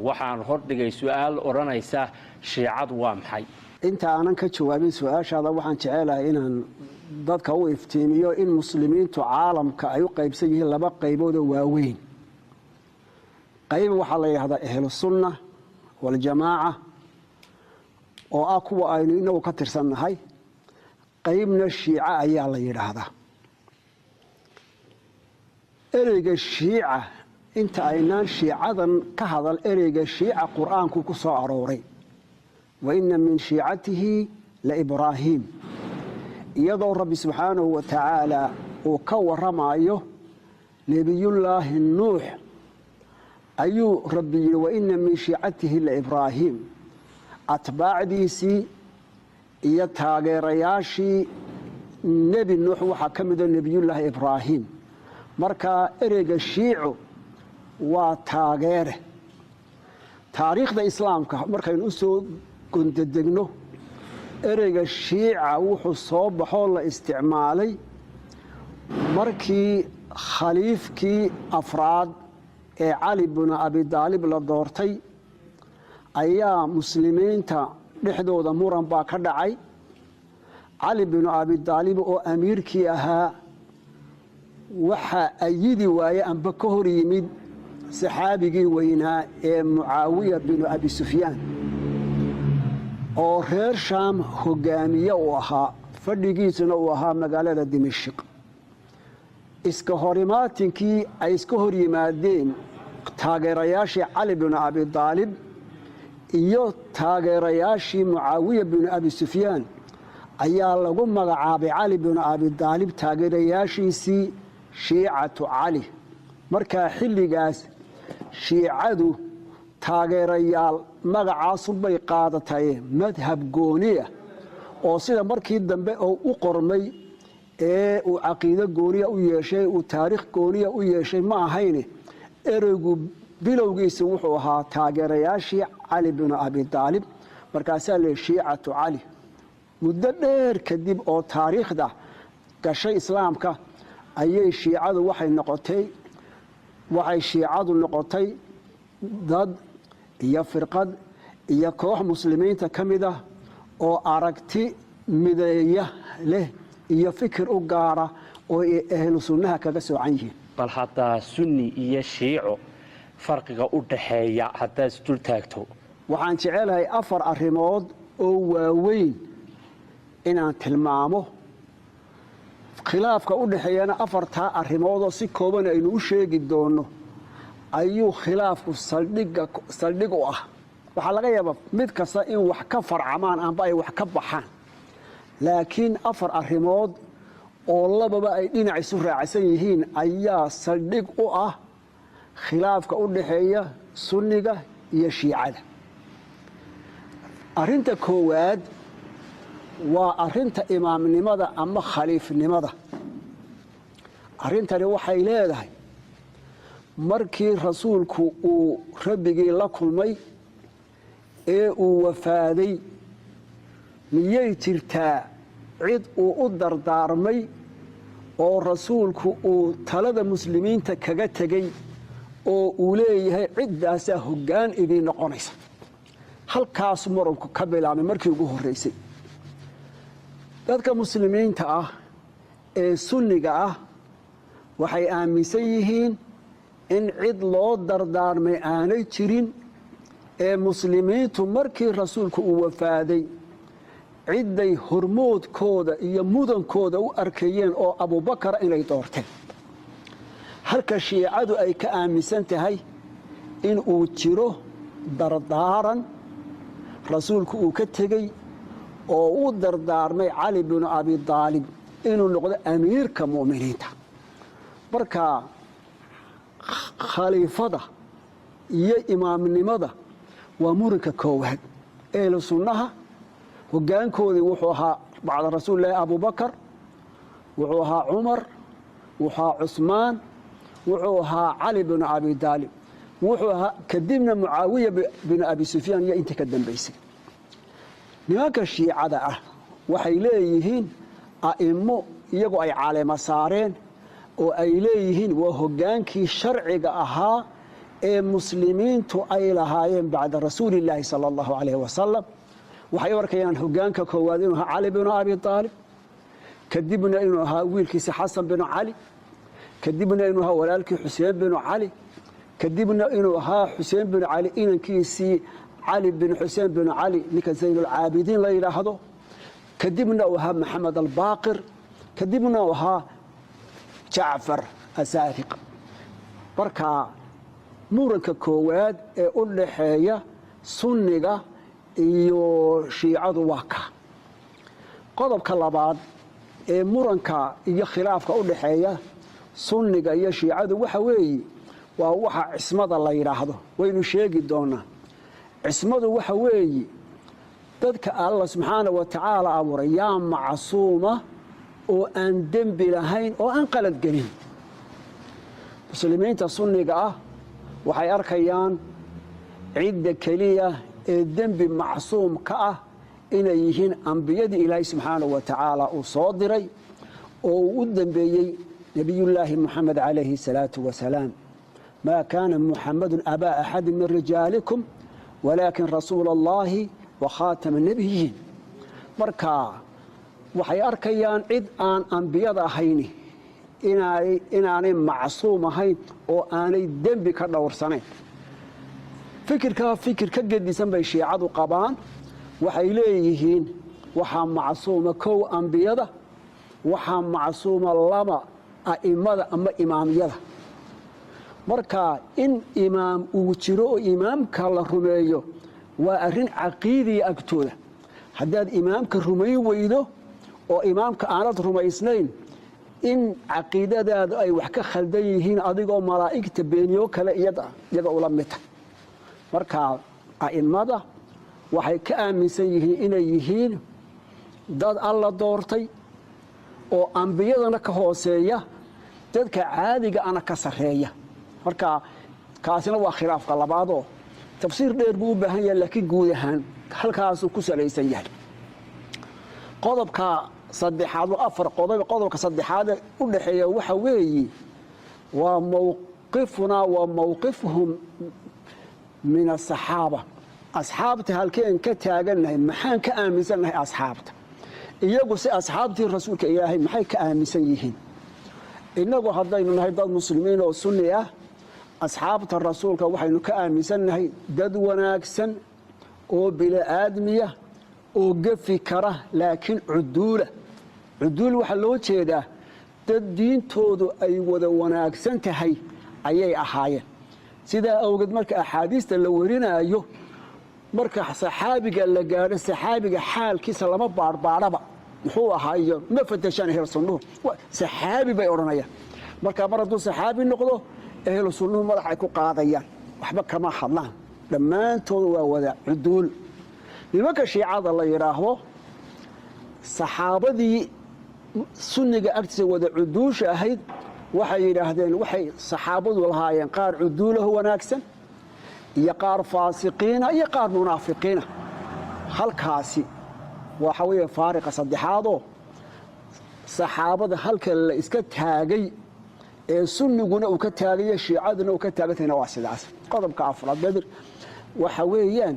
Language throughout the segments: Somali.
waxaan hordhigay su'aal oranaysa shiicadu waa maxay inta aanan ka jawaabin su'aashaada waxaan jecelahay inaan dadka u iftiimiyo in muslimiintu caalamka ay u qaybsan yihiin laba qaybood oo waaweyn qayb waxaa la yidhaahdaa ahlu sunna wal jamaaca oo ah kuwa aynu inagu ka tirsannahay qaybna shiica ayaa la yidhaahdaa ereyga shiica inta aynaan shiicadan ka hadal ereyga shiica qur'aanku ku soo arooray wa inna min shiicatihi la ibraahiim iyadoo rabbi subxaanahu wa tacaala uu ka warramayo nebiyullaahi nuux ayuu rabbi yidhi wa inna min shiicatihi la ibraahiim atbaacdiisii iyo taageerayaashii nebi nuux waxaa ka mida nebiyullaahi ibraahiim markaa ereyga shiico waa taageere taariikhda islaamka markaynu u soo gondadegno ereyga shiica wuxuu soo baxoo la isticmaalay markii khaliifkii afraad ee cali binu abidaalib la doortay ayaa muslimiinta dhexdooda muran baa ka dhacay cali binu abidaalib oo amiirkii ahaa waxaa ayidi waaye amba ka hor yimid saxaabigii weynaa ee mucaawiya binu abi sufyaan oo reer shaam hogaamiye uu ahaa fadhigiisuna uu ahaa magaalada dimashq iska horimaatinkii ay iska hor yimaadeen taageerayaashii cali binu abidaalib iyo taageerayaashii mucaawiya binu abi sufyaan ayaa lagu magacaabay cali binu abidaalib taageerayaashiisii shiicatu cali markaa xilligaas shiicadu taageerayaal magacaasunbay qaadatay madhab gooniya oo sida markii dambe oo u qormay ee uu caqiido gooniya u yeeshay uu taariikh gooniya u yeeshay ma ahayne ereygu bilowgiisa wuxuu ahaa taageerayaashii cali binu abidaalib markaasaa le shiicatu cali muddo dheer kadib oo taariikhda gashay islaamka ayay shiicadu waxay shiicadu noqotay dad iyo firqad iyo koox muslimiinta ka mid ah oo aragti mideeya leh iyo fikir u gaara oo ay ahlu sunnaha kaga soocan yihiin bal haddaa sunni iyo shiico farqiga u dhaxeeya haddaad isdul taagto waxaan jecelahay 4 arrimood oo waaweyn inaan tilmaamo khilaafka u dhaxeeyana 4taa arrimood oo si kooban aynu u sheegi doono ayuu khilaafku saldhig u ah waxaa laga yaabaa mid kasta in wax ka farcamaan amba ay wax ka baxaan laakiin 4 arrimood oo lababa ay dhinac isu raacsan yihiin ayaa saldhig u ah khilaafka u dhaxeeya sunniga iyo shiicada arrinta koowaad waa arrinta imaamnimada ama khaliifnimada arrintani waxay leedahay markii rasuulku uu rabbigii la kulmay ee uu wafaaday miyay jirtaa cid uu u dardaarmay oo rasuulku uu talada muslimiinta kaga tegey oo uu leeyahay ciddaasaa hoggaan idiin noqonaysa halkaas muranku ka bilaabmay markii ugu horraysay dadka muslimiinta ah ee sunniga ah waxay aaminsan yihiin in cid loo dardaarmay aanay jirin ee muslimiintu markii rasuulku uu wafaaday cidday hormoodkooda iyo mudankooda u arkayeen oo abubakar inay doorteen halka shiicadu ay ka aaminsan tahay in uu jiro dardaaran rasuulku uu ka tegey oo u dardaarmay cali binu abidaalib inuu noqdo amiirka mu'miniinta marka khaliifada iyo imaamnimada waa muranka koowaad ehlu sunnaha hoggaankoodii wuxuu ahaa bacda rasuulilaahi abubakar wuxuu ahaa cumar wuxuu ahaa cusmaan wuxuu ahaa cali binu abidaalib wuxuu ahaa kadibna mucaawiya binu abi sufyaan iyo intii ka dambaysay nimanka shiicada ah waxay leeyihiin a'immo iyagoo ay caleema saareen oo ay leeyihiin waa hoggaankii sharciga ahaa muslimiintu ay lahaayeen bacda rasuulillaahi sala allahu calayhi wasalam waxay u arkayaan hogaanka koowaad inuu ahaa cali binu abi aalib kadibna inuu ahaa wiilkiisa xasan binu cali kadibna inuu ahaa walaalkii xuseen binu cali kadibna inuu ahaa xuseen binu cali inankiisii cali bin xuseen binu cali ninka zaynulcaabidiin la yidhaahdo kadibna uu ahaa maxamed albaaqir kadibna uu ahaa jacfar asaariq marka muranka koowaad ee u dhaxeeya sunniga iyo shiicadu waa ka qodobka labaad ee muranka iyo khilaafka u dhaxeeya sunniga iyo shiicadu waxa weeye waa waxa cismada la yidhaahdo waynu sheegi doonaa cismadu waxa weeye dadka alla subxaana wa tacaala abuuray yaa macsuuma oo aan dembi lahayn oo aan qalad gelin muslimiinta sunniga ah waxay arkayaan cidda keliya ee dembi macsuum ka ah inay yihiin ambiyadii ilaahay subxaanahu wa tacaala uu soo diray oo uu u dembeeyey nebiyullaahi moxamed calayhi salaatu wasalaam maa kaana muxamadun abaa axadin min rijaalikum walaakin rasuula allaahi wa khaatama nebiyiin marka waxay arkayaan cid aan ambiyada ahayni inaanay macsuum ahayn oo aanay dembi ka dhowrsanayn fikirkaa fikir ka gedisan bay shiicadu qabaan waxay leeyihiin waxaa macsuuma kow ambiyada waxaa macsuuma laba a'immada ama imaamyada marka in imaam uu jiro oo imaamka la rumeeyo waa arrin caqiidiya agtooda haddaad imaamka rumayn weydo oo imaamka aanad rumaysnayn in caqiidadaadu ay wax ka khaldan yihiin adigoo malaa'igta beeniyo kale iyaga ula mid tahay marka a'immada waxay ka aaminsan yihiin inay yihiin dad alla doortay oo ambiyadana ka hooseeya dadka caadiga ana ka sarreeya marka kaasina waa khilaafka labaadoo tafsiir dheer buu u baahan yahay laakiin guud ahaan halkaasuu ku salaysan yahay qodobka saddexaad waa afar qodob qodobka saddexaad u dhaxeeya waxa weeye waa mowqifunaa waa mowqifuhum min asaxaaba asxaabta halkeen ka taagannahay maxaan ka aaminsannahay asxaabta iyagu si asxaabtii rasuulka ilaahay maxay ka aaminsan yihiin innagu haddaynu nahay dad muslimiin oo sunni ah asxaabta rasuulka waxaynu ka aaminsannahay dad wanaagsan oo bila'aadmiya oo gefi kara laakiin cuduul waxaa loo jeedaa dad diintoodu ay wada wanaagsan tahay ayay ahaayeen sidaa awgeed marka axaadiista la warinaayo marka saxaabiga la gaadho saxaabiga xaalkiisa lama baarbaadhaba muxuu ahaayo ma fatashaan ehlu sunnuhu saxaabi bay odhanayaan marka mar hadduu saxaabi noqdo ehlu sunnuhu madaxay ku qaadayaan waxba kama hadlaan dhammaantood waa wada cuduul nimanka shiicada la yidhaahdo saxaabadii sunniga agtiisa wada cuduusha ahayd waxay yidhaahdeen waxay saxaabadu lahaayeen qaar cuduulahu wanaagsan iyo qaar faasiqiina iyo qaar munaafiqiina halkaasi waxa weeye faariqa saddexaadoo saxaabada halka la iska taagay ee sunniguna uu ka taagaya shiicaduna uu ka taagantahayna waa sidaas qodobka afraad bedir waxa weeyaan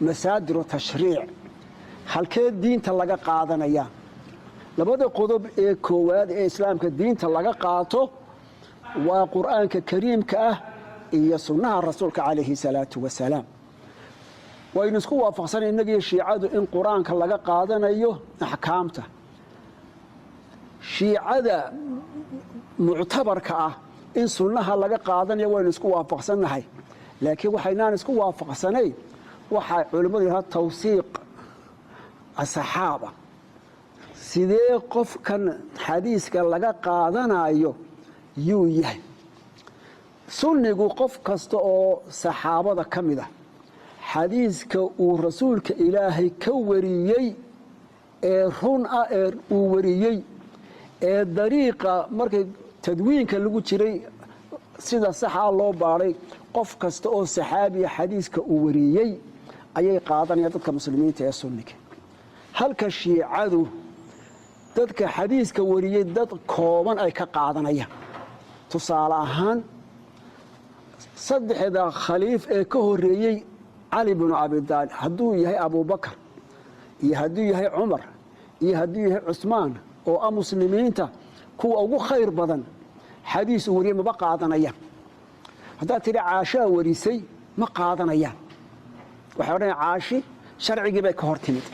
masaadiru tashriic halkee diinta laga qaadanaya labada qodob ee koowaad ee islaamka diinta laga qaato waa qur'aanka kariimka ah iyo sunnaha rasuulka calayhi salaatu wasalaam waynu isku waafaqsanay innagiyo shiicadu in qur-aanka laga qaadanayo axkaamta shiicada muctabarka ah in sunnaha laga qaadanayo waynu isku waafaqsannahay laakiin waxaynaan isku waafaqsanayn waxaa culimmadu yidhaha tawsiiq asaxaaba sidee qofkan xadiiska laga qaadanayo yuu yahay sunnigu qof kasta oo saxaabada ka mid ah xadiiska uu rasuulka ilaahay ka wariyey ee run ah ee uu wariyey ee dariiqa markay tadwiinka lagu jiray sida saxaa loo baadhay qof kasta oo saxaabiya xadiiska uu wariyey ayay qaadanayaan dadka muslimiinta ee sunniga halka shiicadu dadka xadiiska wariyey dad kooban ay ka qaadanayaan tusaale ahaan saddexda khaliif ee ka horeeyey cali binu abi daalib hadduu yahay abubakar iyo hadduu yahay cumar iyo hadduu yahay cusmaan oo ah muslimiinta kuwa ugu khayr badan xadiis uu wariyey maba qaadanayaan haddaad tidhi caashaa warisay ma qaadanayaan waxay odhanaya caashi sharcigii bay ka hor timid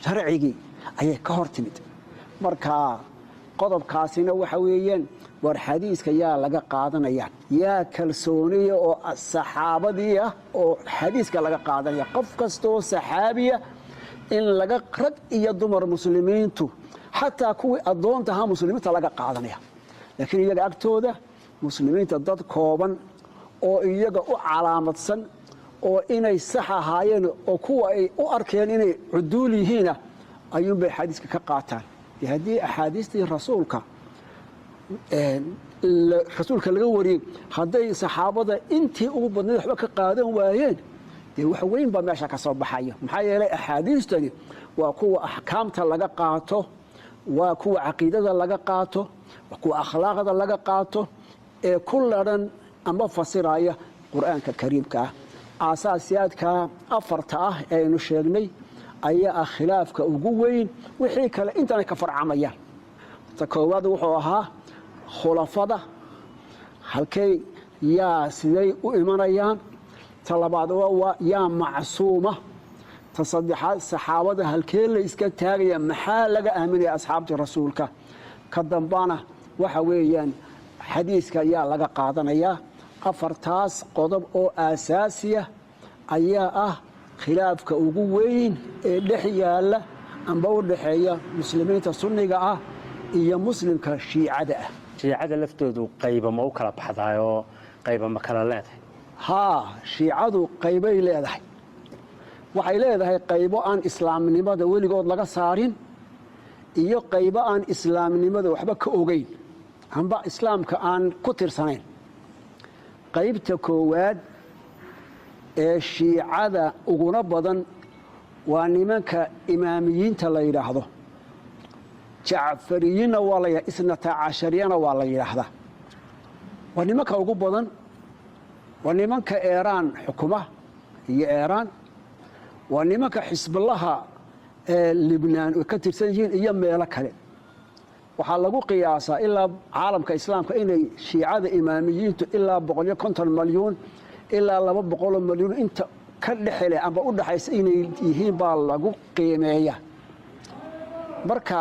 sharcigii ayay ka hor timid marka qodobkaasina waxa weeyaan war xadiiska yaa laga qaadanaya yaa kalsooniya oo saxaabadii ah oo xadiiska laga qaadanaya qof kastoo saxaabiya in laga rag iyo dumar muslimiintu xataa kuwii addoonta ahaa muslimiinta laga qaadanaya laakiin iyaga agtooda muslimiinta dad kooban oo iyaga u calaamadsan oo inay sax ahaayeen oo kuwa ay u arkeen inay cuduul yihiina ayuunbay xadiiska ka qaataan haddii axaadiistii rasuulka laga wariyey hadday saxaabada intii ugu badnayd waxba ka qaadan waayeen dee wax weyn baa meesha ka soo baxaya maxaa yeelay axaadiistani waa kuwa axkaamta laga qaato waa kuwa caqiidada laga qaato waa kuwa akhlaaqda laga qaato ee ku ladhan ama fasiraya qur'aanka kariimka ah aasaasiyaadka afarta ah ee aynu sheegnay ayaa ah khilaafka ugu weyn wixii kale intaanay ka farcamayaan ta koowaad wuxuu ahaa khulafada halkay yaa siday u imanayaan ta labaad waa yaa macsuuma ta saddexaad saxaabada halkee la iska taagaya maxaa laga aaminaya asxaabtii rasuulka ka dambana waxa weeyaan xadiiska yaa laga qaadanayaa afartaas qodob oo aasaasiya ayaa ah khilaafka ugu weyn ee dhex yaalla amba u dhaxeeya muslimiinta sunniga ah iyo muslimka shiicada ah shiicada laftoodu qayba ma u kala baxdaayoo qayba ma kala leedahay haa shiicadu qaybay leedahay waxay leedahay qaybo aan islaamnimada weligood laga saarin iyo qaybo aan islaamnimada waxba ka ogeyn amba islaamka aan ku tirsanayn qaybta koowaad ee shiicada uguna badan waa nimanka imaamiyiinta la yidhaahdo jacfariyiinna waa la isnata cashariyana waa la yidhaahdaa waa nimanka ugu badan waa nimanka eeraan xukuma iyo eeraan waa nimanka xisbullaha ee libnaan ay ka tirsan yihiin iyo meelo kale waxaa lagu qiyaasaa ilaa caalamka islaamka inay shiicada imaamiyiintu ilaa 150 malyuun ilaa 200 malyuun inta ka dhexele amba u dhaxaysa inay yihiin baa lagu qiimeeya marka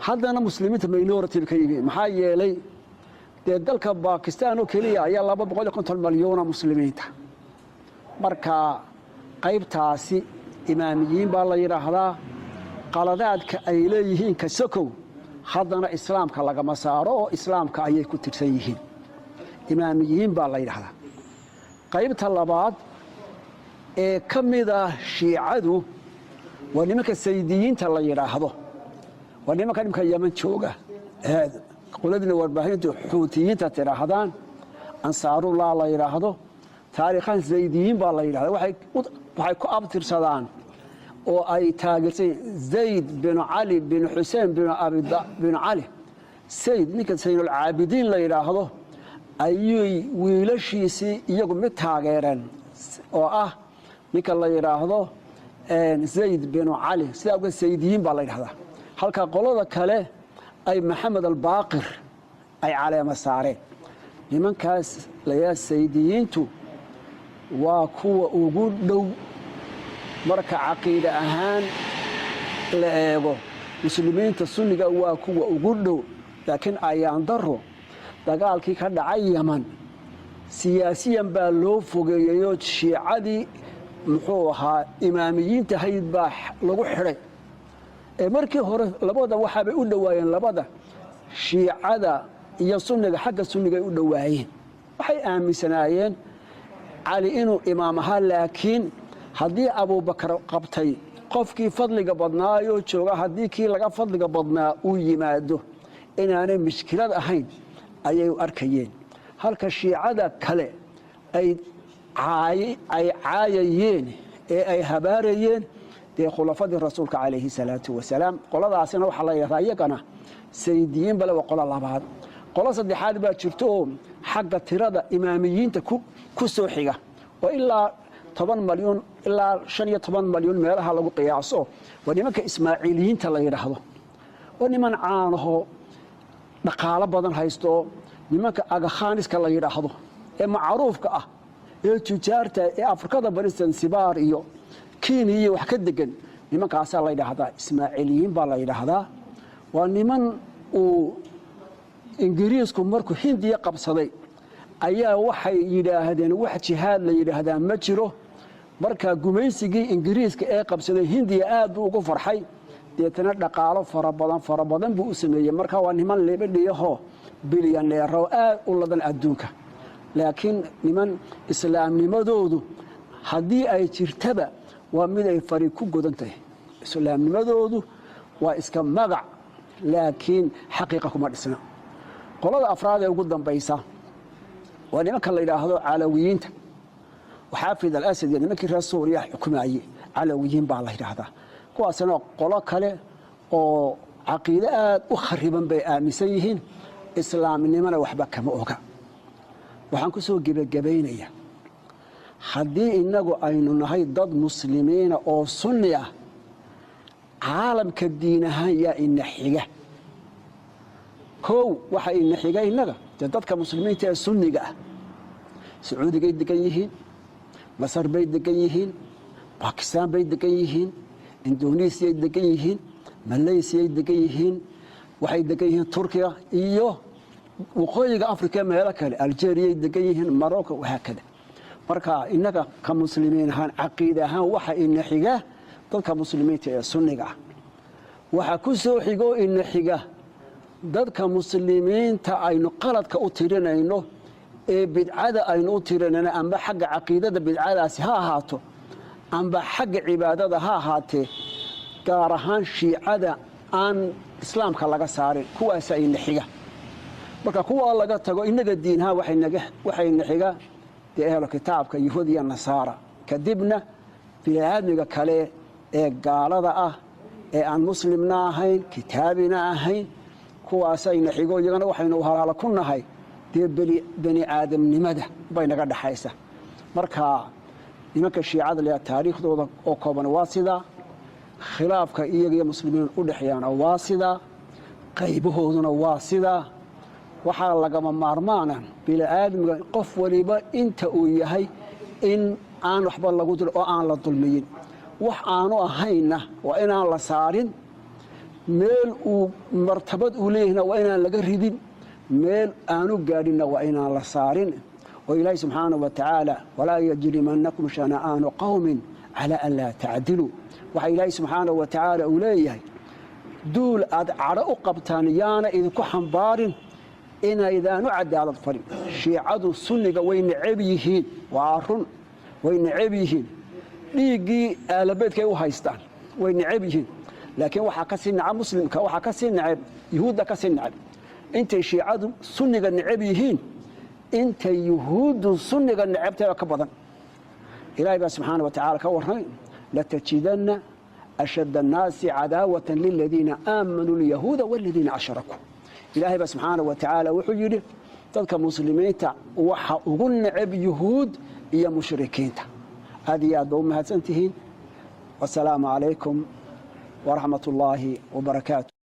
haddana muslimiinta minority ka yihiin maxaa yeelay dee dalka Pakistan oo kaliya ayaa 250 malyuun muslimiinta marka qaybtaasi imaamiyiin baa la yiraahdaa qaladaadka ay leeyihiin ka sokow haddana islaamka lagama saaro oo islaamka ayay ku tirsan yihiin imaamiyiin baa la yiraahdaa qaybta labaad ee ka mid ah shiicadu waa nimanka saydiyiinta la yiraahdo waa nimanka Yemen jooga qoladina warbaahintu xuutiyiinta tiraahdaan ansaarullah la yiraahdo taariikhan saydiyiin baa la yiraahdaa waxay ku abtirsadaan oo ay taageertay Zayd bin Ali bin Hussein bin Abi bin Ali Zayd ninka Zaynul Aabidiin la yiraahdo ayay wiilashiisii iyagu mid taageereen oo ah ninka la yiraahdo Zayd bin Ali sida uga saydiyiin baa la yiraahdaa halka qolada kale ay Maxamed al-Baaqir ay caleema saareen nimankaas la yaa saydiyiintu waa kuwa ugu dhow marka caqiida ahaan la eego muslimiinta sunniga waa kuwa ugu dhow laakiin ayaan daro dagaalkii ka dhacay Yemen siyaasiyan baa loo fogeeyo shiicadii muxuu ahaa imaamiyiinta hayd baa lagu xiray markii hore labada waxa bay u dhawaayeen labada shiicada iyo sunniga xagga sunniga ay u dhawaayeen waxay aaminsanaayeen cali inuu imaam ahaa laakiin haddii abubakar qabtay qofkii fadliga badnaayo jooga haddii kii laga fadliga badnaa uu yimaado inaanay mushkilad ahayn ayay u arkayeen halka shiicada kale ay caayayeen ee ay habaarayeen dee khulafadii rasuulka calayhi salaatu wasalaam qoladaasina waxaa la yidhahdaa iyagana saydiyiin bale waa qolo labaad qolo saddexaad baa jirto oo xagga tirada imaamiyiinta ku soo xiga oo ilaa 10 malyan ilaa 15 malyan meelaha lagu qiyaaso waa nimanka ismaaciiliyiinta la yiraahdo oo niman caan ah dhaqaale badan haysto nimanka agakhaaniska la yiraahdo ee macruufka ah ee tujaarta ee Afrikada bari Zanzibar iyo Kenya iyo wax ka degan nimankaas la yiraahdaa ismaaciiliyiin baa la yiraahdaa waa niman uu ingiriisku markuu Hindiya qabsaday ayaa waxay yiraahdeen wax jihaad la yiraahdaa ma jiro marka gumaysigii ingiriiska ee qabsaday Hindiya aad buu ugu farxay deetana dhaqaalo fara badan buu u sameeyay marka waa niman leebadhiyaho bilyaneero aad u ladan adduunka laakiin niman islaamnimadoodu hadii ay jirtaba waa mid ay fari ku godantahay islaamnimadoodu waa iska magac laakiin xaqiiqa kuma dhisna qolada afraad ee ugu dambaysa waa nimanka la yiraahdo calawiyiinta وحافظ الأسد يعني مكي رسول يا حكماي علويين بالله هذا kuwaasna qolo kale oo caqiida aad u khariban bay aaminsan yihiin islaamnimada waxba kama oga waxaan ku soo gabagabeynaya hadii inagu aynu nahay dad muslimiina oo sunni ah caalamka diinaha yaa ina xiga waxa ina xiga inaga dadka muslimiinta ee sunniga ah sacuudiga degan yihiin masar bay degan yihiin bakistaan bay degan yihiin Indonesia degan yihiin Malaysia degan yihiin waxay degan yihiin Turkiga iyo waqooyiga Afrika meelo kale Algeria degan yihiin Morocco waxa kale marka inaga ka muslimiin ahaan caqiida ahaan waxa ina xiga dadka muslimiinta ee sunniga ah waxa ku soo xigo ina xiga dadka muslimiinta aynu qaladka u tirinayno ee bidcada aynu u tirinayno amba xagga caqiidada bidcadaasi ha ahaato amba xagga cibaadada ha ahaatee gaar ahaan shiicada aan islaamka laga saarin kuwaas ay naxiga marka kuwa laga tago inaga diinaha waxay naxiga ee kitaabka yahuudiya nasaara kadibna bini'aadmiga kale ee gaalada ah ee aan muslimna ahayn kitaabina ahayn kuwaas ay naxigo iyagana waxaynu halaal ku nahay bani aadamnimada bay naga dhaxaysa marka nimanka shiicada leh taariikhdooda oo kooban waa sida khilaafka iyaga iyo muslimiin u dhaxayaan waa sida qaybahooduna waa sida waxa laga maarmaana bini'aadmiga qof waliba inta uu yahay in aan waxba lagu dilo oo aan la dulmiyin wax aanu ahayna waa inaan la saarin meel uu martabad u leeyahay waa inaan laga ridin meel aanu gaadhina waa inaan la saarin وإلهي سبحانه وتعالى ولا يجرمنكم شنآن قوم على أن لا تعدلوا وحي إلهي سبحانه وتعالى أوليه دول أدعر أقبتان يانا إذا كحن بارن إنا إذا نعد على الفريق شيعة السنة وين عبيهين وعارون وين عبيهين ليجي آل بيت كيو هايستان وين عبيهين لكن وحا كسن عب مسلم وحا كسن عب يهود كسن عب انت شيعة السنة عبيهين انت يهود السنة نعبتها كبضا إلهي سبحانه وتعالى كورهين لتجدن أشد الناس عداوة للذين آمنوا اليهود والذين أشركوا إلهي سبحانه وتعالى وحجره تلك مسلمين وحا نعب يهود إيا مشركين هذه أدوم هاتنتهين والسلام عليكم ورحمة الله وبركاته